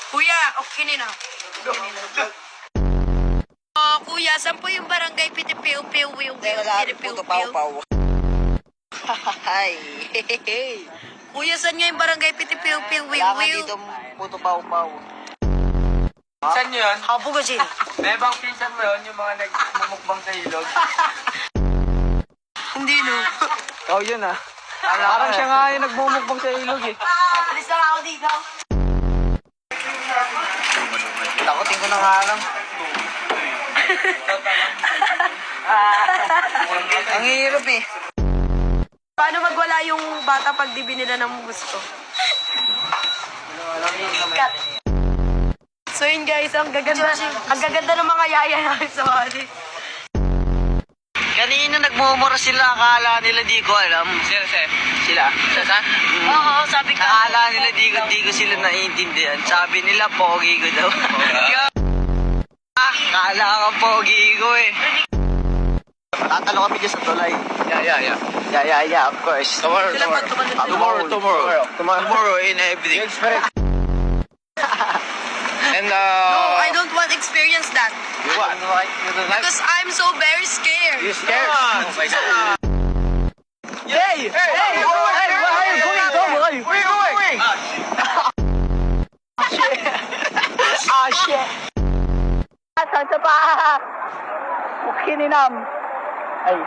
Kuya, okay na. Kuya, saan po yung barangay Pitipiu-Piu? Wala, puto pau-pau. Hi. Kuya, saan nga yung barangay Pitipiu-Piu? Wala ka dito, puto pau-pau. Saan yun? Hapo kasi. May ibang pinsan mo yun, yung mga nagmumukbang sa ilog. Hindi, no. Ikaw yun ah. Parang siya nga yung nagmumukbang sa ilog eh. Alis na ako dito. Takutin ko na nga lang. Ang hirap eh. Paano magwala yung bata pag di binila ng gusto? So yun guys, ang gaganda ng mga yaya namin sa body. Kanina nagmumura sila, akala nila di ko alam. Sila? Oo, sabi ka. Akala nila di ko sila naiintindihan. Sabi nila, pogi ko daw. Akala ka pogi ko eh. Tatalo kami dyan sa tulay. Yeah, of course. Tomorrow in everything. And No, I don't want to experience that. what? Because I'm so very scared. You scared? Hey! Where are you going? Where are you going? Ah, shit. Saan sa pa? Kininam. Ay.